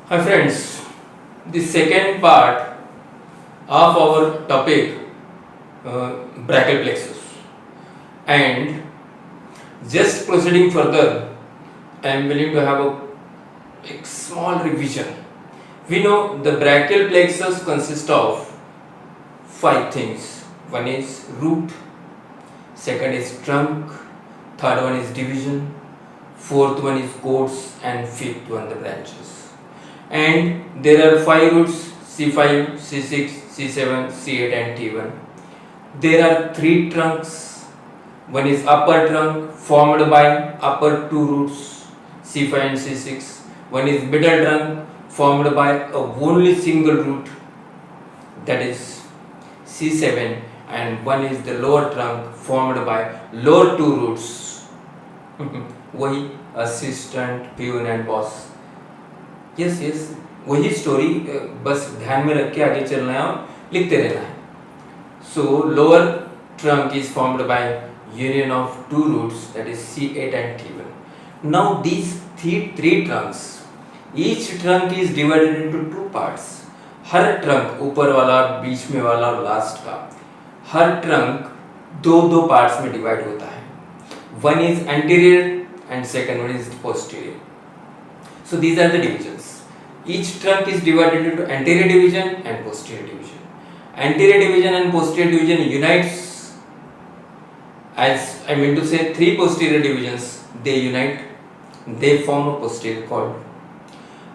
Hi friends, the second part of our topic brachial plexus, and just proceeding further, I am willing to have a small revision. We know the brachial plexus consists of five things. One is root, second is trunk, third one is division, fourth one is course, and fifth one the branches. And there are five roots: C5, C6, C7, C8 and T1. There are three trunks. One is upper trunk formed by upper two roots C5 and C6. One is middle trunk formed by a only single root, that is C7, and one is the lower trunk formed by lower two roots. वही assistant, peon and boss. Yes वही story, बस ध्यान में रख के आगे चलना है और लिखते रहना है. So lower trunk is formed by union of two roots, that is C8 and T1. Now these three trunks, each trunk is divided into two parts. हर ट्रंक, ऊपर वाला, बीच में वाला और लास्ट का, हर ट्रंक दो पार्ट्स में डिवाइड होता है. One is anterior and second one is posterior. So these are the divisions. Each trunk is divided into anterior division and posterior division. Anterior division and posterior division unites, as I mean to say, three posterior divisions, they unite, they form a posterior cord.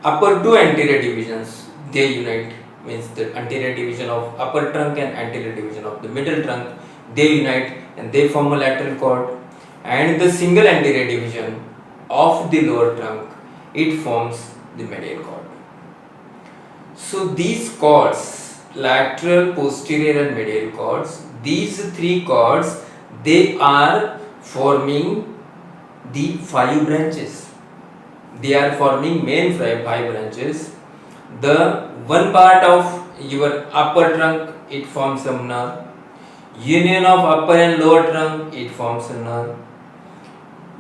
Upper two anterior divisions, they unite, means the anterior division of upper trunk and anterior division of the middle trunk, they unite and they form a lateral cord. And the single anterior division of the lower trunk, it forms the medial cord. So these cords, lateral, posterior and medial cords, these three cords, they are forming the five branches. They are forming main five branches. The one part of your upper trunk, it forms a nerve. Union of upper and lower trunk, it forms a nerve.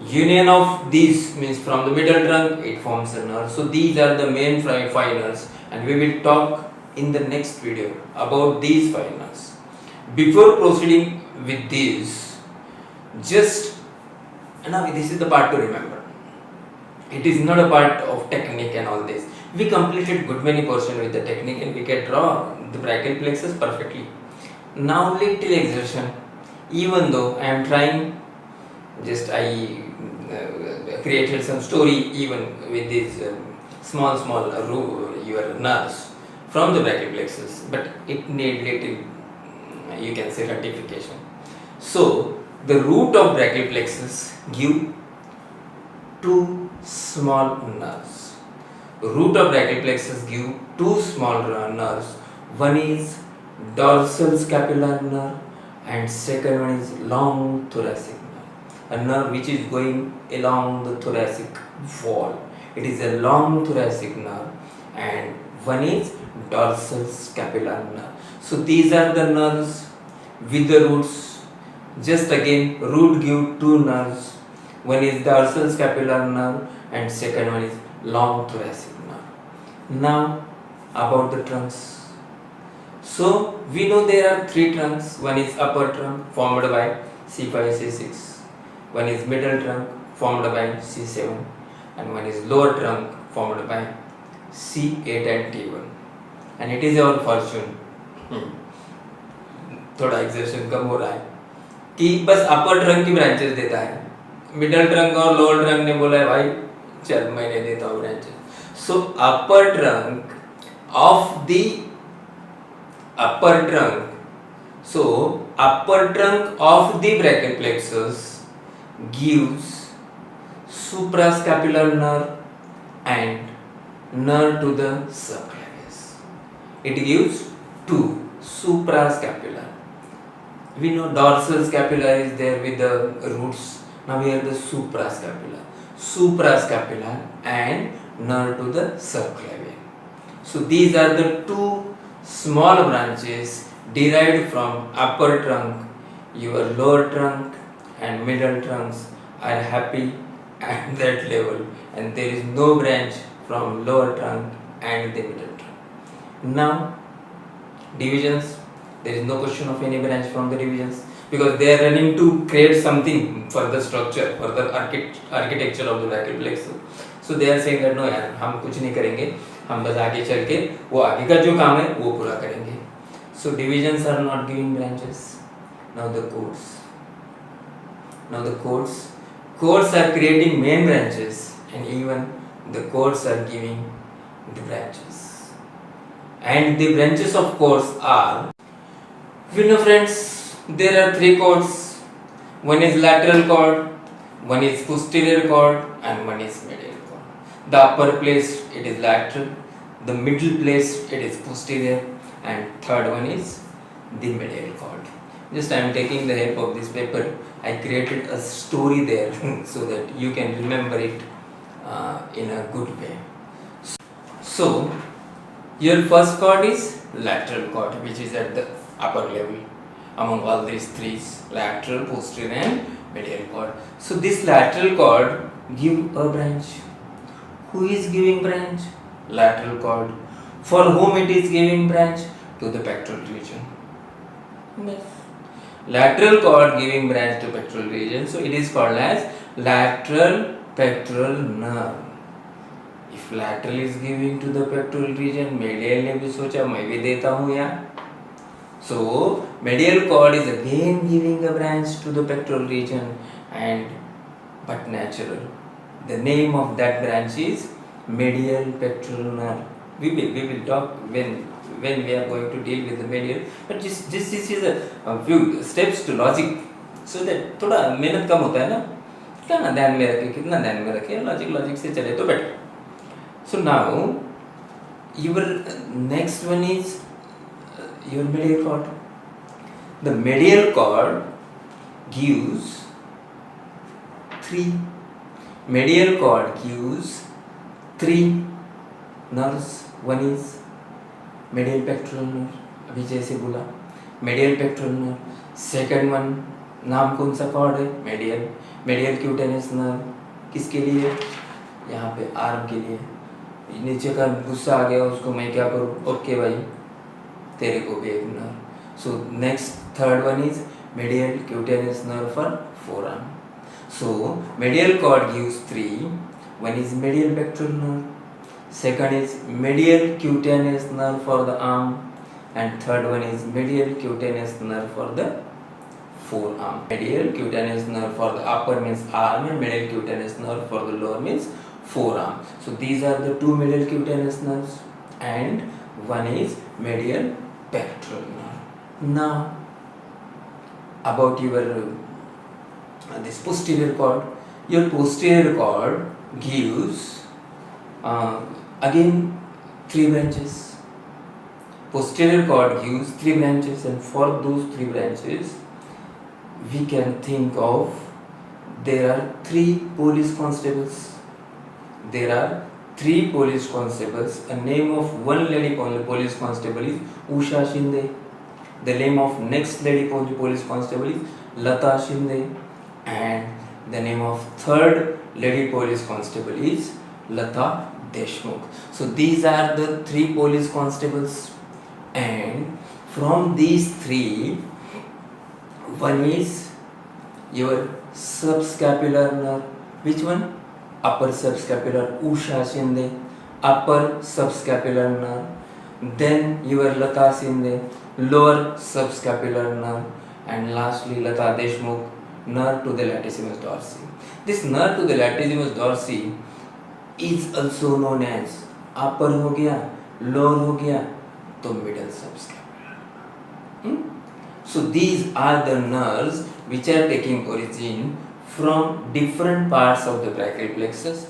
Union of these means from the middle trunk, it forms a nerve. So these are the main five nerves, and we will talk in the next video about these five nerves. Before proceeding with these, just now this is the part to remember. It is not a part of technique and all this. We completed good many portion with the technique and we can draw the brachial plexus perfectly. Now little exertion. Even though I am trying, just I created some story even with these small your nerves from the brachial plexus, but it need little, you can say, rectification. So the root of brachial plexus give two small nerves. Root of brachial plexus give two small nerves. One is dorsal scapular nerve and second one is long thoracic. A nerve which is going along the thoracic wall. It is a long thoracic nerve, and one is dorsal scapular nerve. So these are the nerves with the roots. Just again, root give two nerves. One is dorsal scapular nerve and second one is long thoracic nerve. Now about the trunks. So we know there are three trunks. One is upper trunk formed by C5, C6. One is middle trunk formed by C7 and one is lower trunk formed by C8 and T1. And it is our fortune, थोड़ा exertion कम हो रहा है कि बस अपर trunk की branches देता है. Middle trunk और लोअर ट्रंक ने बोला है भाई चल मैंने देता हूँ branches. So upper trunk of the upper trunk, so upper trunk of the brachial plexus gives suprascapular nerve and nerve to the subclavius. It gives two suprascapular. We know dorsal scapula is there with the roots. Now we have the suprascapular and nerve to the subclavian. So these are the two small branches derived from upper trunk. Your lower trunk and middle trunks are happy at that level, and there is no branch from lower trunk and the middle trunk. Now divisions, there is no question of any branch from the divisions because they are running to create something for the structure, for the architecture of the brachial plexus. So they are saying that no यार हम कुछ नहीं करेंगे, हम बस आगे चल के वो आगे का जो काम है वो पूरा करेंगे. So divisions are not giving branches. Now the codes are creating main branches, and even the codes are giving the branches. And the branches of codes are, you know friends, there are three codes. One is lateral cord, one is posterior cord, and one is medial cord. The upper place it is lateral, the middle place it is posterior, and third one is the medial cord. Just I am taking the help of this paper. I created a story there so that you can remember it in a good way. So your first cord is lateral cord, which is at the upper level among all these three: lateral, posterior, and medial cord. So this lateral cord give a branch. Who is giving branch? Lateral cord. For whom it is giving branch? To the pectoral region. Yes. Lateral cord giving branch to pectoral region. So it is called as lateral pectoral nerve. If lateral is giving to the pectoral region, medial ने भी सोचा मैं भी देता हूँ यार. So medial cord is again giving a branch to the pectoral region, but natural. The name of that branch is medial pectoral nerve. We will talk when we are going to deal with the medial, but this is a few steps to logic, so that थोड़ा मेहनत कम होता है ना, क्या ना ध्यान में रखे, कितना ध्यान में रखे, लॉजिक से चले तो better. So now your next one is your medial cord. The medial cord gives three nerves. One is medial pectoral nerve, अभी जैसे बोला medial pectoral nerve. Second one, नाम कौन सा कॉर्ड है? medial cutaneous nerve. किसके लिए? यहाँ पे आर्म के लिए. नीचे का गुस्सा आ गया, उसको मैं क्या करूँ? ओके भाई, तेरे को भी एक nerve. So next, third one is medial cutaneous nerve for forearm. So medial cord gives three. One is medial pectoral nerve, second is medial cutaneous nerve for the arm, and third one is medial cutaneous nerve for the forearm. Medial cutaneous nerve for the upper means arm, and medial cutaneous nerve for the lower means forearm. So these are the two medial cutaneous nerves, and one is medial pectoral nerve. Now about your this posterior cord. Your posterior cord gives again three branches. Posterior cord gives three branches, and for those three branches we can think of, there are three police constables. A name of one lady police constable is Usha Shinde. The name of next lady police constable is Lata Shinde, and the name of third lady police constable is Lata Deshmukh. So these are the three police constables, and from these three, one is your subscapular nerve. Which one? Upper subscapular, Usha Shinde, upper subscapular nerve. Then your Lata Shinde, lower subscapular nerve, and lastly Lata Deshmukh, nerve to the latissimus dorsi. This nerve to the latissimus dorsi is also known as upper हो गया, lower हो गया, तो middle subscapular. So these are the nerves which are taking origin from different parts of the brachial plexus.